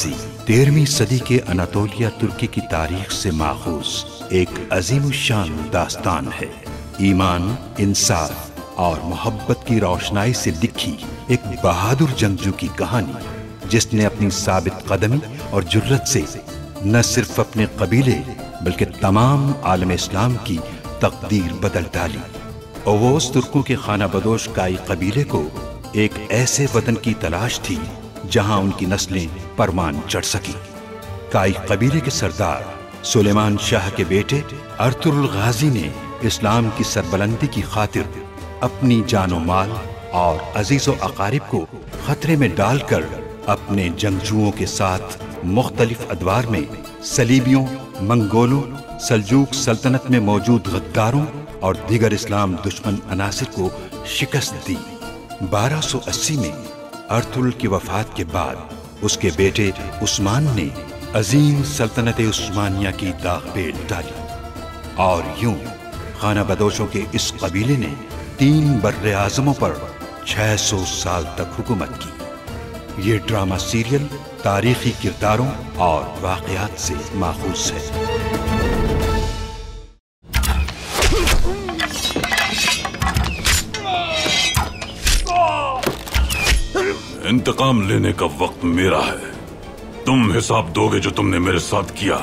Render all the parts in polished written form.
गाजी 13वीं सदी के अनातोलिया तुर्की की तारीख से माखूज एक अजीमुशान दास्तान है। ईमान, इंसाफ और मोहब्बत की रोशनाई से लिखी एक बहादुर जंगजू की कहानी, जिसने अपनी साबित कदमी और जुर्रत से न सिर्फ अपने कबीले बल्कि तमाम आलम इस्लाम की तकदीर बदल डाली। ओवोस तुर्कों के खाना बदोश काई कबीले को एक ऐसे वतन की तलाश थी जहां उनकी नस्लें परवान चढ़ सकी। काई कबीले के सरदार सुलेमान शाह के बेटे अर्तुरुल गाजी ने इस्लाम की सरबलंदी की खातिर अपनी जानो माल और अजीजो अकारिब को खतरे में डालकर अपने जंगजुओं के साथ मुख्तलिफ अदवार में सलीबियों, मंगोलों, सल्जूक सल्तनत में मौजूद गद्दारों और दीगर इस्लाम दुश्मन अनासिर को शिकस्त दी। 1280 में अर्तुरुल की वफात के बाद उसके बेटे उस्मान ने अजीम सल्तनत उस्मानिया की दाग पे डाली और यूं खाना बदोशों के इस कबीले ने 3 बर्रे आज़मों पर 600 साल तक हुकूमत की। ये ड्रामा सीरियल तारीखी किरदारों और वाक़यात से माखूज है। इंतकाम लेने का वक्त मेरा है। तुम हिसाब दोगे जो तुमने मेरे साथ किया।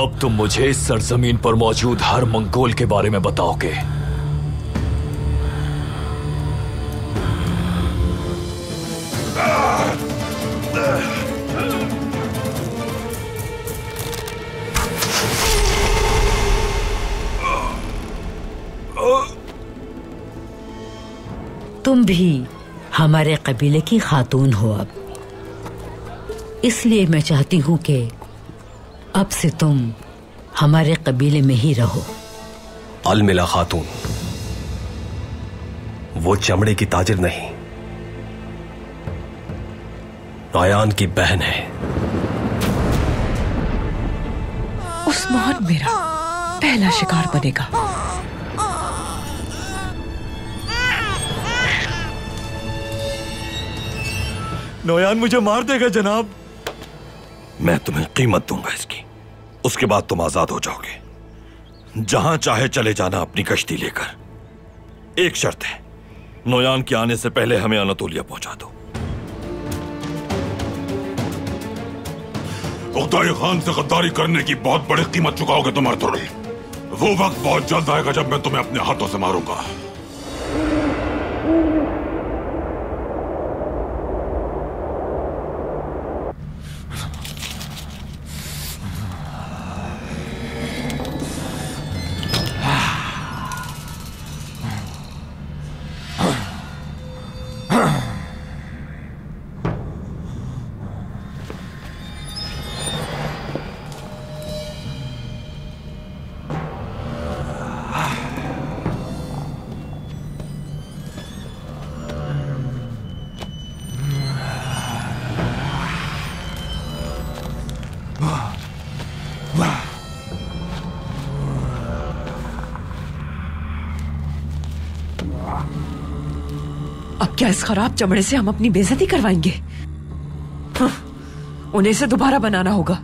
अब तुम मुझे इस सरजमीन पर मौजूद हर मंगोल के बारे में बताओगे। तुम भी हमारे कबीले की खातून हो अब, इसलिए मैं चाहती हूं कि अब से तुम हमारे कबीले में ही रहो। अलमिला खातून वो चमड़े की ताजिर नहीं, नौयान की बहन है। उस्मान मेरा पहला शिकार बनेगा। नौयान मुझे मार देगा जनाब। मैं तुम्हें कीमत दूंगा इसकी, उसके बाद तुम आजाद हो जाओगे। जहां चाहे चले जाना अपनी कश्ती लेकर। एक शर्त है, नौयान के आने से पहले हमें अनातोलिया पहुंचा दो। उकताई खान से गद्दारी करने की बहुत बड़ी कीमत चुकाओगे तुम अर्तुरुल। वो वक्त बहुत जल्द आएगा जब मैं तुम्हें अपने हाथों से मारूंगा। अब क्या इस खराब चमड़े से हम अपनी बेइज्जती करवाएंगे? उन्हें इसे दोबारा बनाना होगा।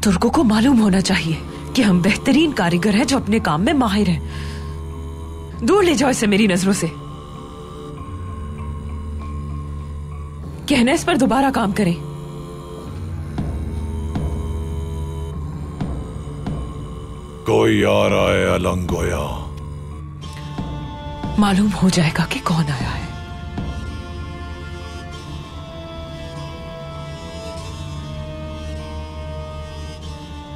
तुर्कों को मालूम होना चाहिए कि हम बेहतरीन कारीगर हैं जो अपने काम में माहिर हैं। दूर ले जाओ इसे मेरी नजरों से। कहना इस पर दोबारा काम करें। कोई आ रहा है अलंगोया। मालूम हो जाएगा कि कौन आया है।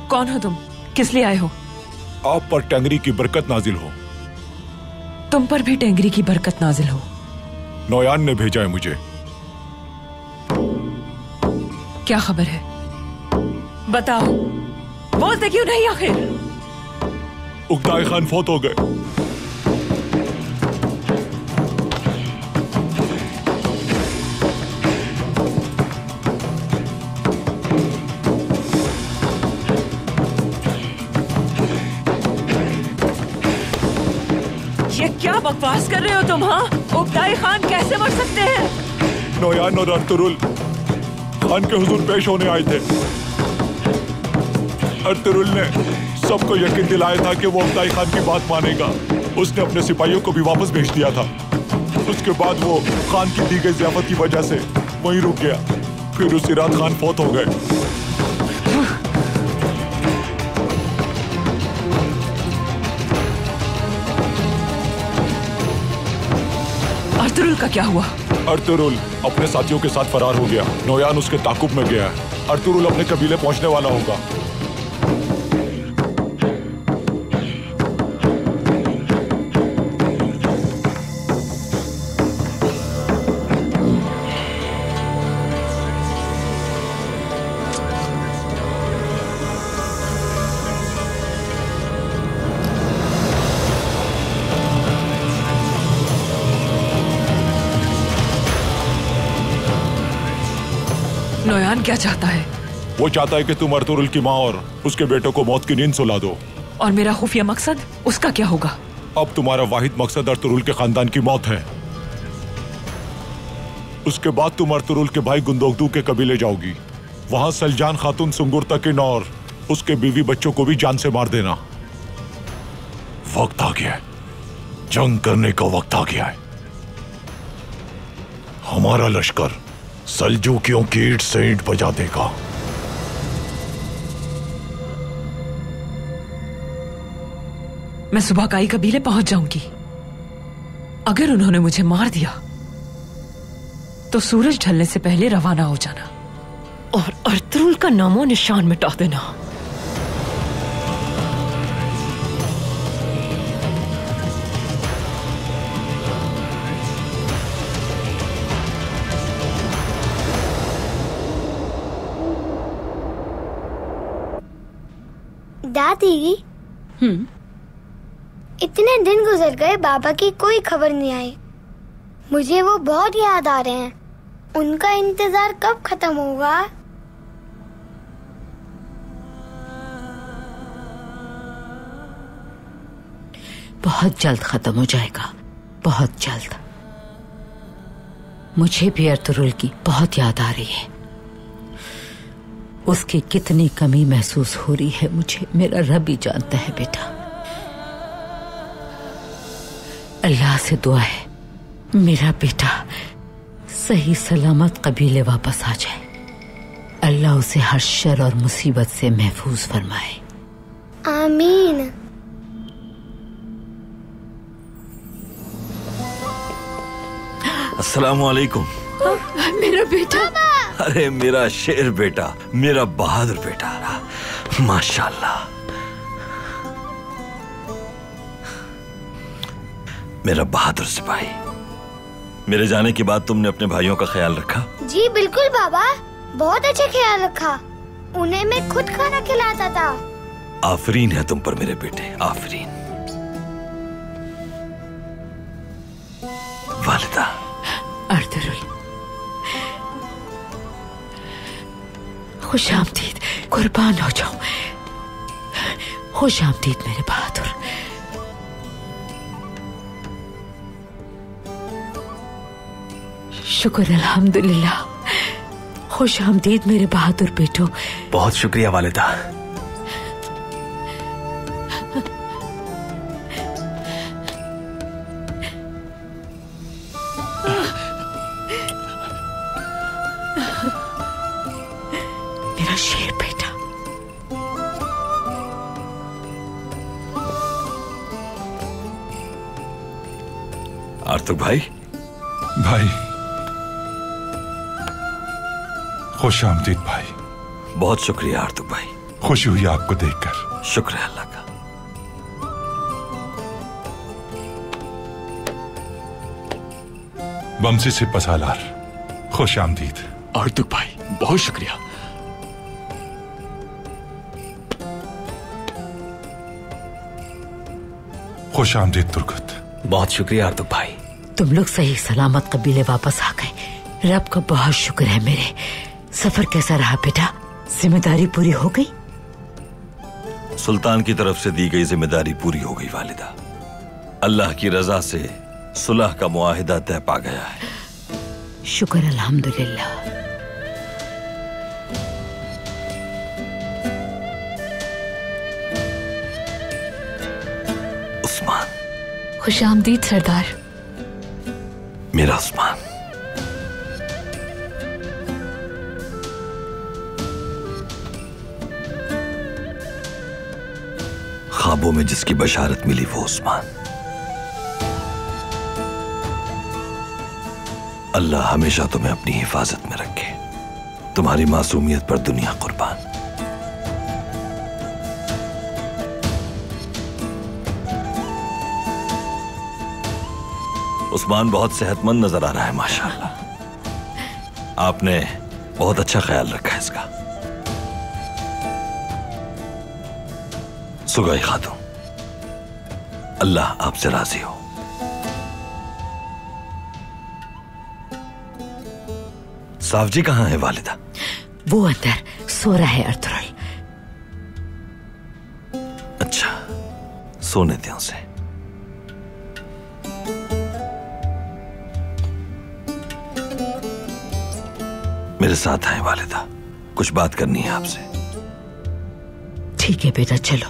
कौन हो तुम? किस लिए आए हो? आप पर टेंगरी की बरकत नाजिल हो। तुम पर भी टेंगरी की बरकत नाजिल हो। नौयान ने भेजा है मुझे। क्या खबर है? बताओ। बोलते क्यों नहीं आखिर? उकताई खान फौत हो गए। ये क्या बकवास कर रहे हो तुम? हाँ, उकताई खान कैसे मर सकते हैं? नोयान और अर्तुरुल खान के हुजूर पेश होने आए थे। अर्तुरुल ने सबको यकीन दिलाया था कि वो अब्ताई खान की बात मानेगा। उसने अपने सिपाहियों को भी वापस भेज दिया था। उसके बाद वो खान की दी गई ज़ियाफत की वजह से वहीं रुक गया। फिर उसी रात खान फौत हो गए। अर्तुरुल का क्या हुआ? अर्तुरुल अपने साथियों के साथ फरार हो गया। नोयान उसके ताकुब में गया है। अर्तुरुल अपने कबीले पहुंचने वाला होगा। नोयान क्या चाहता है? वो चाहता है कि तुम अर्तुरुल की माँ और उसके बेटों को मौत की नींद सुला दो। और मेरा खुफिया मकसद, उसका क्या होगा? अब तुम्हारा वाहिद मकसद अर्तुरुल के खानदान की मौत है। उसके बाद तुम अर्तुरुल के भाई गुंदोगदू के कबीले जाओगी। वहां सलजान खातून सुंगुरतकिन और उसके बीवी बच्चों को भी जान से मार देना। वक्त आ गया है, जंग करने का वक्त आ गया है। हमारा लश्कर सल्जूकियों की ईंट से ईंट बजा देगा। मैं सुबह काई कबीले पहुंच जाऊंगी। अगर उन्होंने मुझे मार दिया तो सूरज ढलने से पहले रवाना हो जाना और अर्तुरुल का नामो निशान मिटा देना। दादी, इतने दिन गुजर गए, बाबा की कोई खबर नहीं आई। मुझे वो बहुत याद आ रहे हैं। उनका इंतजार कब खत्म होगा? बहुत जल्द खत्म हो जाएगा, बहुत जल्द। मुझे भी अर्तुरुल की बहुत याद आ रही है। उसकी कितनी कमी महसूस हो रही है मुझे मेरा रब ही जानता है बेटा। अल्लाह से दुआ है मेरा बेटा सही सलामत कबीले वापस आ जाए। अल्लाह उसे हर शर और मुसीबत से महफूज फरमाए। आमीन। अस्सलामु अलैकुम। मेरा बेटा। अरे मेरा शेर बेटा, मेरा बहादुर बेटा, माशाल्लाह। मेरा बहादुर सिपाही। मेरे जाने के बाद तुमने अपने भाइयों का ख्याल रखा? जी बिल्कुल बाबा, बहुत अच्छा ख्याल रखा। उन्हें मैं खुद खाना खिलाता था। आफरीन है तुम पर मेरे बेटे, आफरीन। वालिदा। अर्तुरुल, खुश आमदीद, कुर्बान हो जाऊं। खुश आमदीद मेरे बहादुर। शुक्र अल्हम्दुलिल्लाह। खुश आमदीद मेरे बहादुर बेटो। बहुत शुक्रिया वालिदा। मेरा शेर बेटा। आर्तुक भाई। भाई, खुश आमदीद भाई। बहुत शुक्रिया आर्तुक भाई। खुशी हुई आपको देखकर। शुक्र है अल्लाह का। बमसी से पसालार, खुश आमदीद। आर्तुक भाई, बहुत शुक्रिया। खुश आमदीद तुर्कत। बहुत शुक्रिया आर्तुक भाई। तुम लोग सही सलामत कबीले वापस आ गए। रब का बहुत शुक्र है मेरे। सफर कैसा रहा बेटा? जिम्मेदारी पूरी हो गई? सुल्तान की तरफ से दी गई जिम्मेदारी पूरी हो गई वालिदा। अल्लाह की रजा से सुलह का मुआहिदा तय पा गया है। शुक्र अल्हम्दुलिल्लाह। उस्मान। खुशामदीद सरदार। मेरा उस्मान। ख्वाबों में जिसकी बशारत मिली वो उस्मान। अल्लाह हमेशा तुम्हें अपनी हिफाजत में रखे। तुम्हारी मासूमियत पर दुनिया कुर्बान। उस्मान बहुत सेहतमंद नजर आ रहा है माशाअल्लाह। आपने बहुत अच्छा ख्याल रखा है इसका। सुगाई खातून, अल्लाह आपसे राजी हो। साफ जी कहां है वालिदा? वो अंदर सो रहा है अर्तुगरुल। अच्छा, सोने दें उसे। मेरे साथ आए वालिदा, कुछ बात करनी है आपसे। ठीक है बेटा, चलो।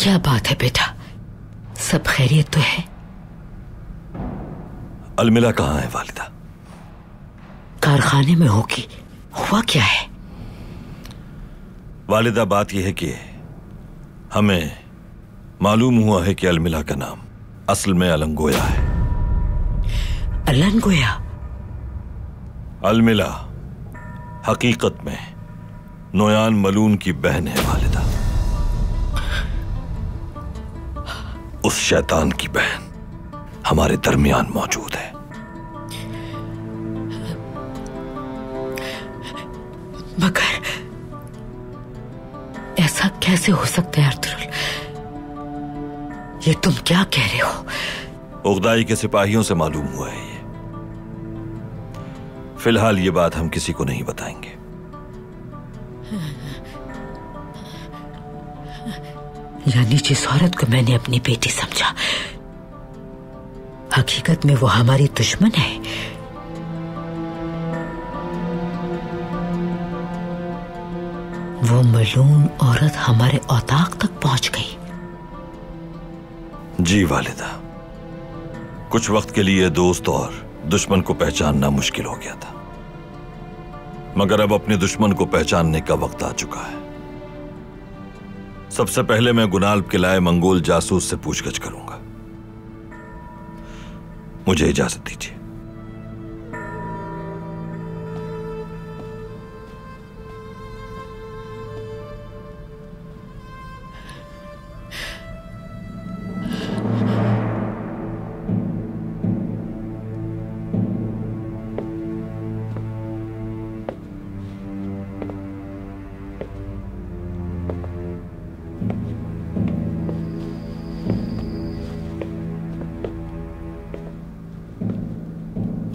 क्या बात है बेटा, सब खैरियत तो है? अलमिला कहां है वालिदा? कारखाने में होगी। हुआ क्या है? वालिदा बात यह है कि हमें मालूम हुआ है कि अलमिला का नाम असल में अलंगोया है। अलंगोया? अलमिला हकीकत में नोयान मलून की बहन है वालिदा। उस शैतान की बहन हमारे दरमियान मौजूद है। मगर ऐसा कैसे हो सकता है अर्तुगरुल? ये तुम क्या कह रहे हो? उगदाई के सिपाहियों से मालूम हुआ है ये। फिलहाल ये बात हम किसी को नहीं बताएंगे। यानी जिस औरत को मैंने अपनी बेटी समझा, हकीकत में वो हमारी दुश्मन है। वो मलून औरत हमारे औताक तक पहुंच गई। जी वालिदा, कुछ वक्त के लिए दोस्त और दुश्मन को पहचानना मुश्किल हो गया था, मगर अब अपने दुश्मन को पहचानने का वक्त आ चुका है। सबसे पहले मैं गुनाल्ब के लाए मंगोल जासूस से पूछगछ करूंगा। मुझे इजाजत दीजिए।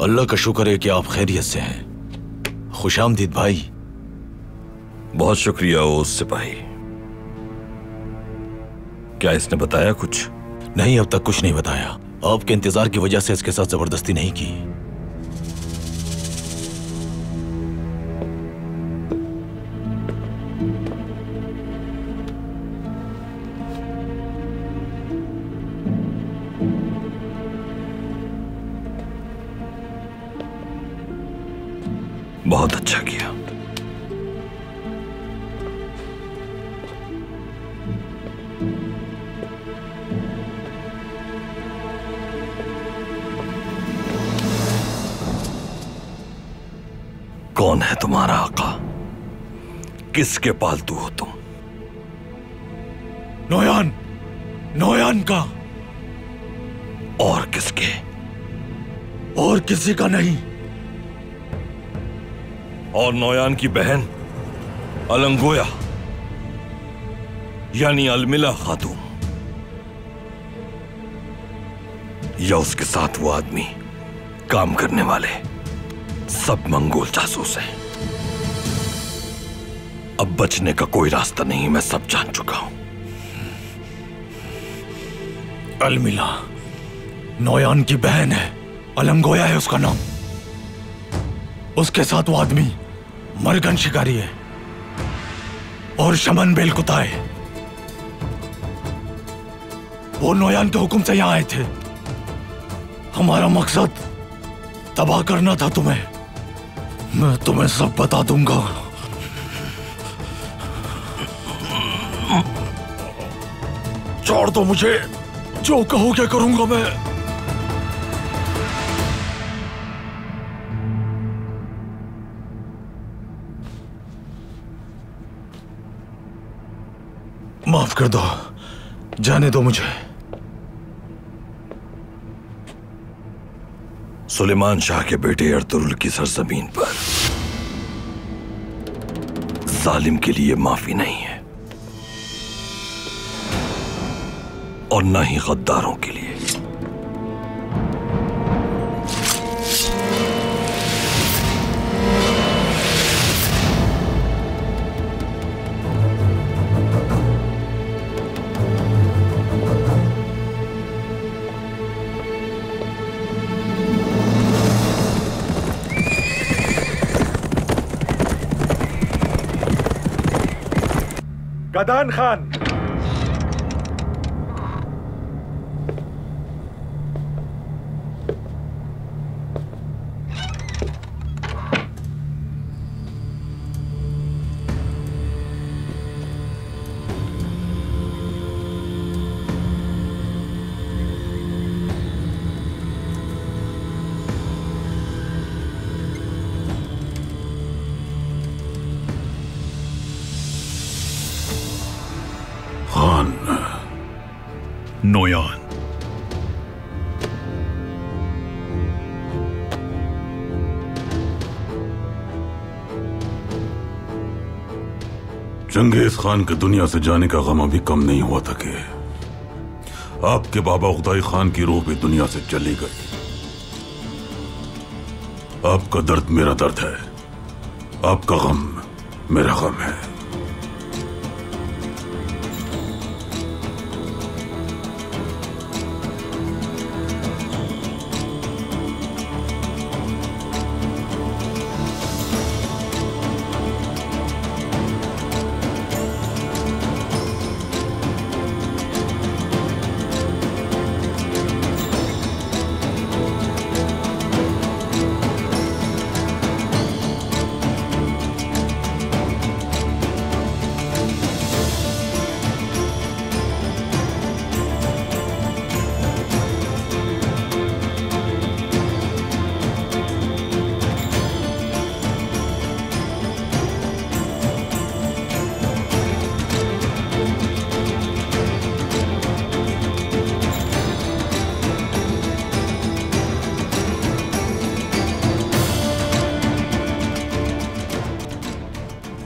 अल्लाह का शुक्र है कि आप खैरियत से हैं। खुशामदीद भाई। बहुत शुक्रिया ओ सिपाही। क्या इसने बताया कुछ? नहीं, अब तक कुछ नहीं बताया। आपके इंतजार की वजह से इसके साथ जबरदस्ती नहीं की। बहुत अच्छा किया। कौन है तुम्हारा आका? किसके पालतू हो तुम? नोयान, नोयान का। और किसके? और किसी का नहीं। और नोयान की बहन अलंगोया यानी अलमिला खातून, या उसके साथ वो आदमी, काम करने वाले सब मंगोल जासूस हैं। अब बचने का कोई रास्ता नहीं, मैं सब जान चुका हूं। अलमिला नोयान की बहन है, अलंगोया है उसका नाम। उसके साथ वो आदमी मरगन शिकारी है और शमन बेल कुत्ता है। वो नोयान के हुक्म से यहां आए थे। हमारा मकसद तबाह करना था तुम्हें। मैं तुम्हें सब बता दूंगा। छोड़ दो मुझे, जो कहोगे करूंगा मैं। माफ कर दो, जाने दो मुझे। सुलेमान शाह के बेटे अर्तुगरुल की सरजमीन पर जालिम के लिए माफी नहीं है और न ही गद्दारों के लिए। गदान खान, नोयान, चंगेज खान के दुनिया से जाने का गम अभी कम नहीं हुआ था कि आपके बाबा उगदाई खान की रूह भी दुनिया से चली गई। आपका दर्द मेरा दर्द है, आपका गम मेरा गम है।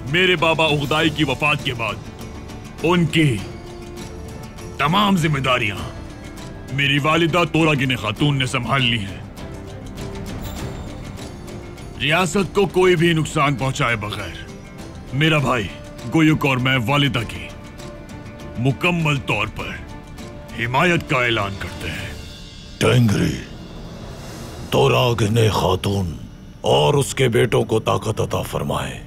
मेरे बाबा उगदाई की वफात के बाद उनकी तमाम जिम्मेदारियां मेरी वालिदा तोरागिने खातून ने संभाल ली है। रियासत को कोई भी नुकसान पहुंचाए बगैर मेरा भाई गोयुक और मैं वालिदा की मुकम्मल तौर पर हिमायत का ऐलान करते हैं। टेंगरी, तोरागिने खातून और उसके बेटों को ताकत अता फरमाए।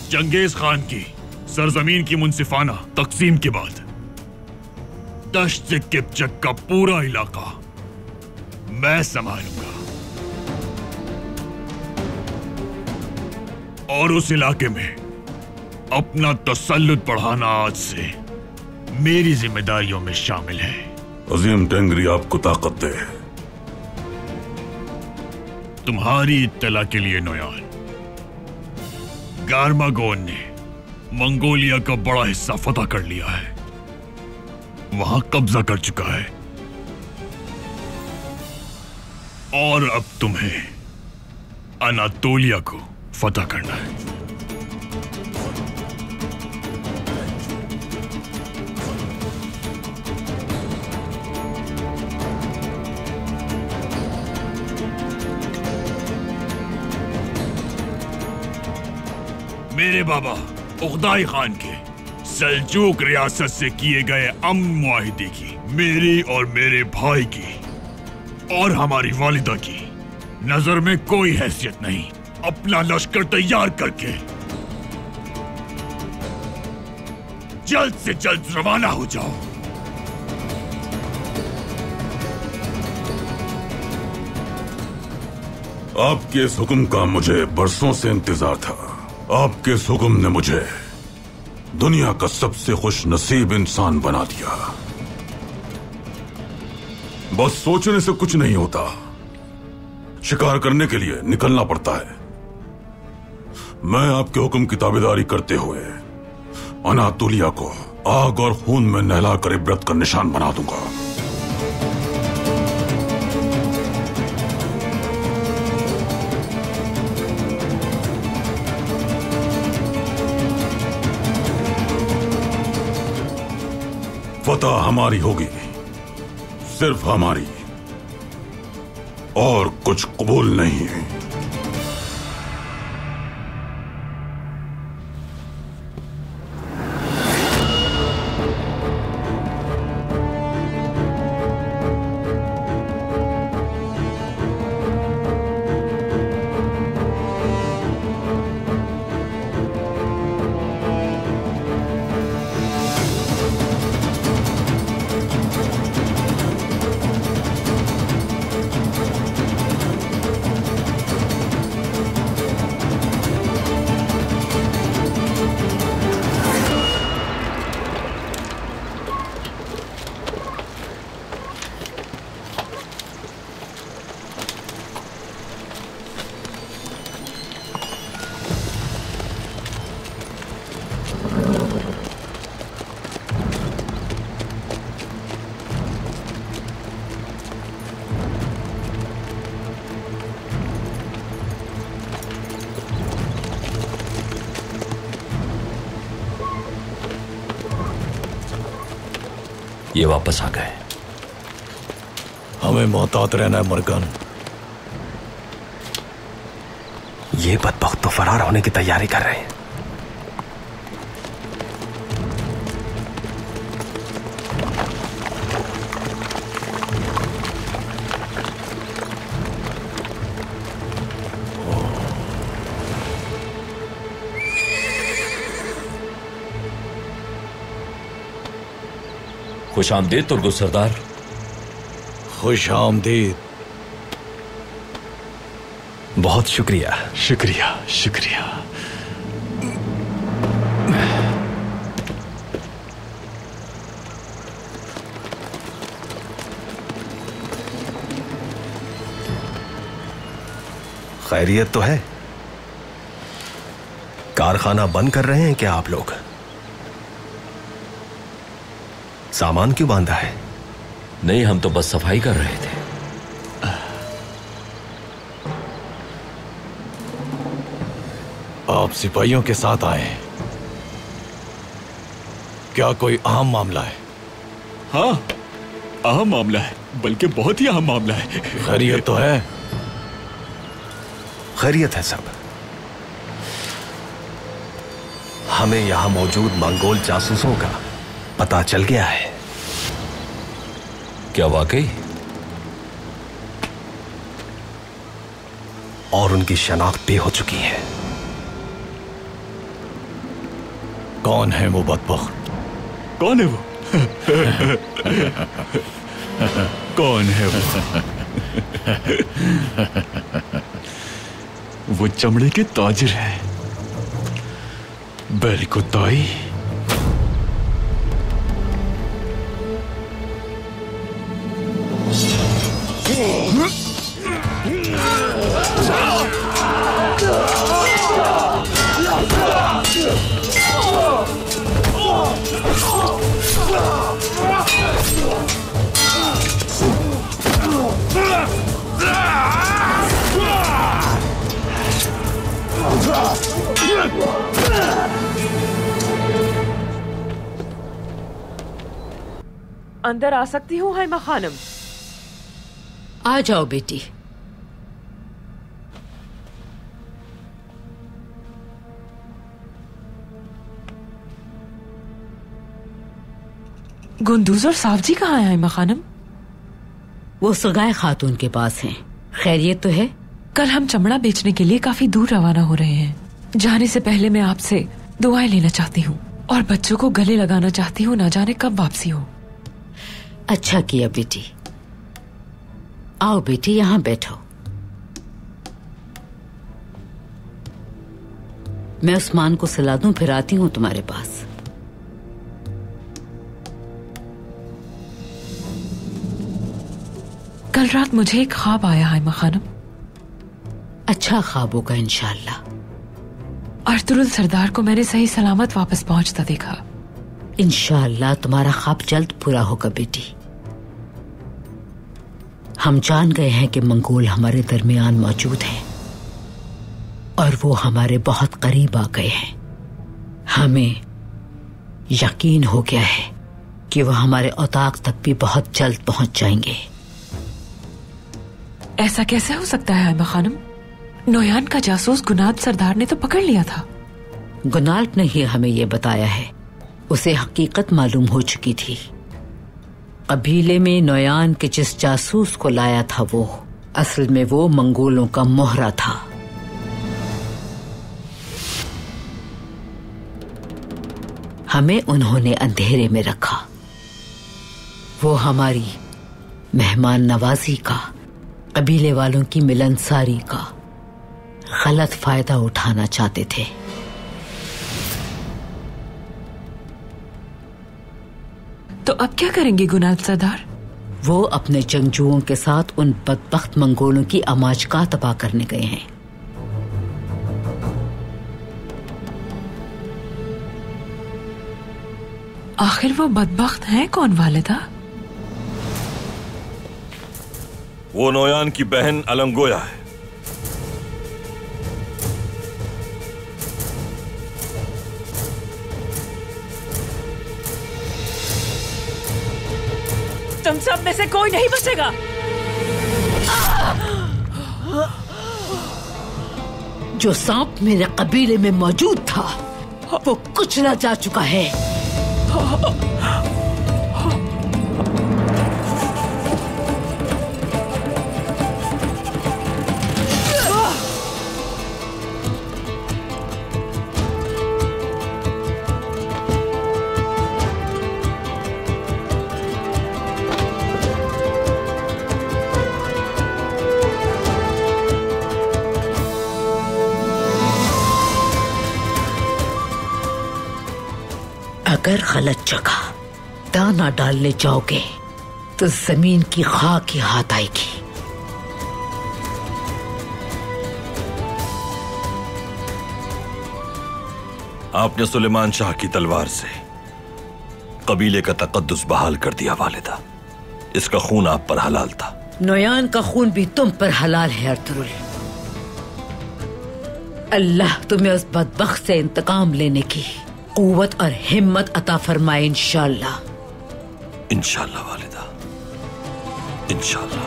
चंगेज खान की सरजमीन की मुंसिफाना तकसीम के बाद दश्त से किपचक का पूरा इलाका मैं संभालूंगा और उस इलाके में अपना तसल्लुत बढ़ाना आज से मेरी जिम्मेदारियों में शामिल है। अजीम टेंगरी आपको ताकत दे। तुम्हारी इत्तला के लिए नोयान, गारमागोन ने मंगोलिया का बड़ा हिस्सा फतह कर लिया है, वहां कब्जा कर चुका है और अब तुम्हें अनातोलिया को फतह करना है। मेरे बाबा उगदाई खान के सल्जूक रियासत से किए गए अमन मुआहिदे की, मेरी और मेरे भाई की और हमारी वालिदा की नजर में कोई हैसियत नहीं। अपना लश्कर तैयार करके जल्द से जल्द रवाना हो जाओ। आपके इस हुक्म का मुझे बरसों से इंतजार था। आपके इस हुक्म ने मुझे दुनिया का सबसे खुश नसीब इंसान बना दिया। बस सोचने से कुछ नहीं होता, शिकार करने के लिए निकलना पड़ता है। मैं आपके हुक्म की ताबेदारी करते हुए अनातोलिया को आग और खून में नहलाकर इबरत का निशान बना दूंगा। फतह हमारी होगी, सिर्फ हमारी, और कुछ कबूल नहीं है। ये वापस आ गए। हमें मोहतात रहना है मरगन। ये बदबख्त तो फरार होने की तैयारी कर रहे हैं। खुश आमदीद तुर्गुस सरदार। खुश आमदीद। बहुत शुक्रिया। शुक्रिया शुक्रिया। खैरियत तो है? कारखाना बंद कर रहे हैं क्या आप लोग? सामान क्यों बांधा है? नहीं, हम तो बस सफाई कर रहे थे। आप सिपाहियों के साथ आए हैं, क्या कोई अहम मामला है? हाँ, अहम मामला है, बल्कि बहुत ही अहम मामला है। खैरियत तो है? खैरियत है सब। हमें यहां मौजूद मंगोल जासूसों का पता चल गया है। क्या वाकई? और उनकी शनाख्त भी हो चुकी है। कौन है वो बदबख्त? कौन है वो? कौन है वो? वो चमड़े के ताजिर है, बेरिकुताई। अंदर आ सकती हूँ हैमा खानम? आ जाओ बेटी। गुंदूज और साफ जी कहाँ हैं आइमा खानम? वो सगाए खातून के पास हैं। खैरियत तो है? कल हम चमड़ा बेचने के लिए काफी दूर रवाना हो रहे हैं। जाने से पहले मैं आपसे दुआएं लेना चाहती हूँ और बच्चों को गले लगाना चाहती हूँ। ना जाने कब वापसी हो। अच्छा किया बेटी। आओ बेटी, यहाँ बैठो। मैं उस्मान को सला दूं, फिर आती हूँ तुम्हारे पास। कल रात मुझे एक ख्वाब आया है खानम। अच्छा ख्वाब होगा इंशाअल्लाह। अर्तुरुल सरदार को मैंने सही सलामत वापस पहुंचता देखा। इंशाअल्लाह तुम्हारा ख्वाब जल्द पूरा होगा बेटी। हम जान गए हैं कि मंगोल हमारे दरमियान मौजूद हैं और वो हमारे बहुत करीब आ गए हैं। हमें यकीन हो गया है कि वो हमारे औताक तक भी बहुत जल्द पहुंच जाएंगे। ऐसा कैसे हो सकता है आइमा खानम? नोयान का जासूस गुनाद सरदार ने तो पकड़ लिया था। गुनाल्ट ने ही हमें ये बताया है। उसे हकीकत मालूम हो चुकी थी। कबीले में नोयान के जिस जासूस को लाया था वो असल में वो मंगोलों का मोहरा था। हमें उन्होंने अंधेरे में रखा। वो हमारी मेहमान नवाजी का, कबीले वालों की मिलनसारी का गलत फायदा उठाना चाहते थे। तो अब क्या करेंगे गुनाद सरदार? वो अपने जंगजुओं के साथ उन बदबख्त मंगोलों की अमाजगाह तबाह करने गए हैं। आखिर वो बदबख्त हैं कौन वालिदा? वो नोयान की बहन अलंगोया है। तुम सब में से कोई नहीं बचेगा। जो सांप मेरे कबीले में मौजूद था वो कुचला जा चुका है। अगर गलत जगह दाना डालने जाओगे तो जमीन की खाक ही हाथ आएगी। आपने सुलेमान शाह की तलवार से कबीले का तकद्दुस बहाल कर दिया वालिदा। इसका खून आप पर हलाल था। नोयान का खून भी तुम पर हलाल है अर्तुरुल। अल्लाह तुम्हें उस बदबख्त से इंतकाम लेने की कुव्वत और हिम्मत अता फरमाए इंशाअल्लाह। इंशाअल्लाह वालिदा, इंशाअल्लाह।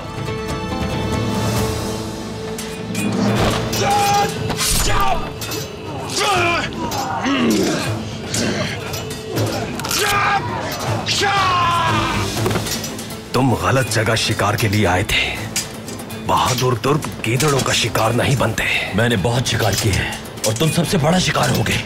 तुम गलत जगह शिकार के लिए आए थे। बहादुर तुर्क गीदड़ों का शिकार नहीं बनते। मैंने बहुत शिकार किए हैं और तुम सबसे बड़ा शिकार होगे।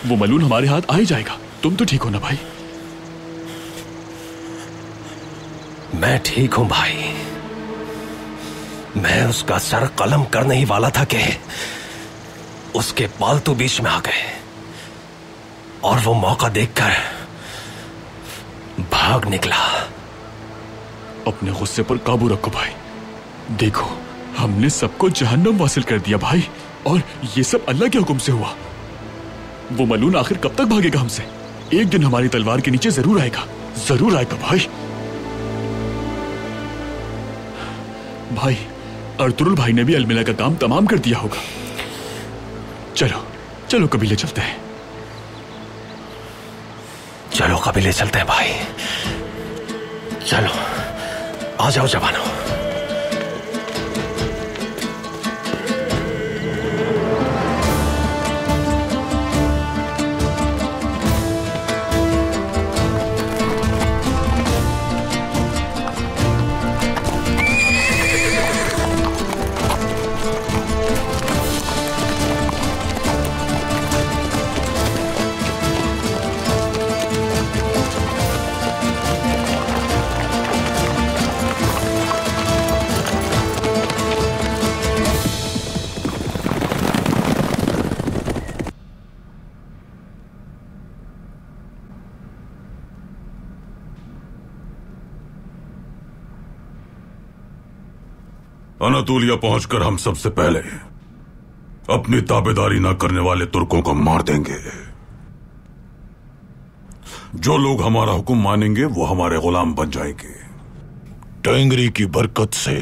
वो मलून हमारे हाथ आ ही जाएगा। तुम तो ठीक हो ना भाई? मैं ठीक हूं भाई। मैं उसका सर कलम करने ही वाला था कि उसके पालतू बीच में आ गए और वो मौका देखकर भाग निकला। अपने गुस्से पर काबू रखो भाई। देखो, हमने सबको जहन्नम वासिल कर दिया भाई, और ये सब अल्लाह के हुक्म से हुआ। वो मलून आखिर कब तक भागेगा हमसे? एक दिन हमारी तलवार के नीचे जरूर आएगा, जरूर आएगा भाई। भाई, अर्तुरुल भाई ने भी अलमिला का काम तमाम कर दिया होगा। चलो चलो कबीले चलते हैं। चलो कबीले चलते हैं भाई। चलो आ जाओ जवानों। अनातोलिया पहुंचकर हम सबसे पहले अपनी ताबेदारी न करने वाले तुर्कों को मार देंगे। जो लोग हमारा हुक्म मानेंगे वो हमारे गुलाम बन जाएंगे। टेंगरी की बरकत से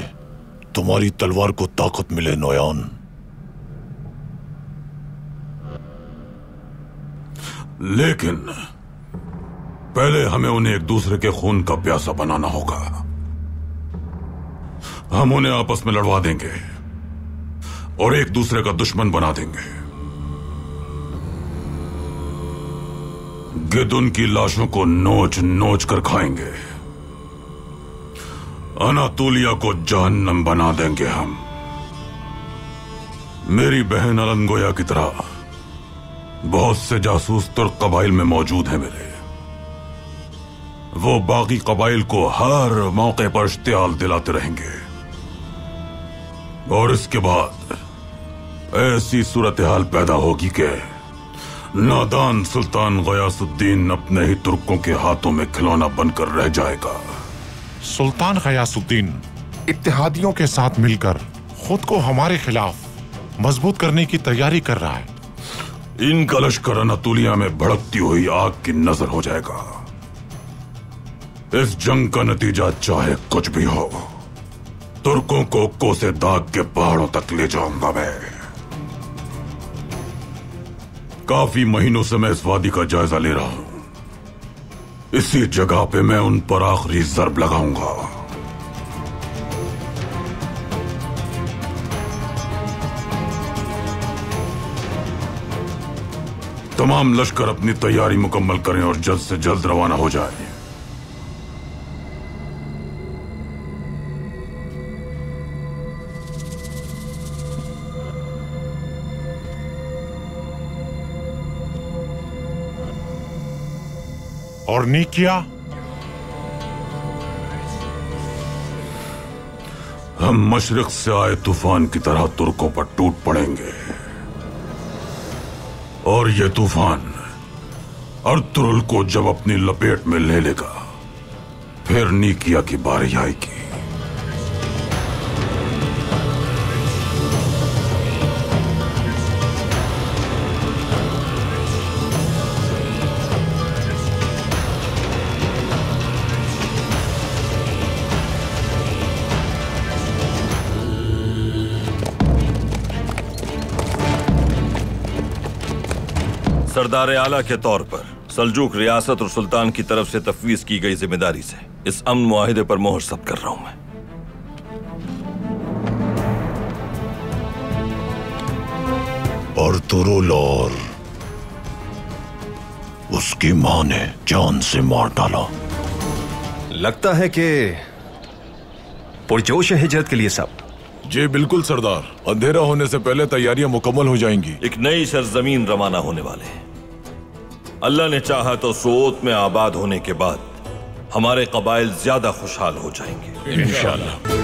तुम्हारी तलवार को ताकत मिले नोयान। लेकिन पहले हमें उन्हें एक दूसरे के खून का प्यासा बनाना होगा। हम उन्हें आपस में लड़वा देंगे और एक दूसरे का दुश्मन बना देंगे। गिद्ध उनकी लाशों को नोच नोच कर खाएंगे। अनातोलिया को जहन्नम बना देंगे हम। मेरी बहन अलंगोया की तरह बहुत से जासूस तुर्क कबाइल में मौजूद हैं मेरे। वो बाकी कबाइल को हर मौके पर इश्तियाल दिलाते रहेंगे और इसके बाद ऐसी सूरत हाल पैदा होगी कि नादान सुल्तान गयासुद्दीन अपने ही तुर्कों के हाथों में खिलौना बनकर रह जाएगा। सुल्तान गयासुद्दीन इत्तेहादियों के साथ मिलकर खुद को हमारे खिलाफ मजबूत करने की तैयारी कर रहा है। इनका लश्कर अनातोलिया में भड़कती हुई आग की नजर हो जाएगा। इस जंग का नतीजा चाहे कुछ भी हो, तुर्कों को कोसे दाग के पहाड़ों तक ले जाऊंगा मैं। काफी महीनों से मैं इस वादी का जायजा ले रहा हूं। इसी जगह पे मैं उन पर आखिरी जर्ब लगाऊंगा। तमाम लश्कर अपनी तैयारी मुकम्मल करें और जल्द से जल्द रवाना हो जाए। और नीकिया? हम मशरिक से आए तूफान की तरह तुर्कों पर टूट पड़ेंगे और ये तूफान अर्तुरुल को जब अपनी लपेट में ले लेगा, फिर नीकिया की बारी आएगी। सरदार आला के तौर पर सल्जूक रियासत और सुल्तान की तरफ से तफवीज की गई जिम्मेदारी से इस अमन मुआहिदे पर मोहर सब्त कर रहा हूं मैं। अर्तुरुल और उसकी मां ने जान से मार डाला। लगता है कि पुरजोश है हिजरत के लिए सब। जी बिल्कुल सरदार, अंधेरा होने से पहले तैयारियां मुकम्मल हो जाएंगी। एक नई सरजमीन रवाना होने वाले हैं। अल्लाह ने चाहा तो सोत में आबाद होने के बाद हमारे कबाइल ज्यादा खुशहाल हो जाएंगे इंशाअल्लाह।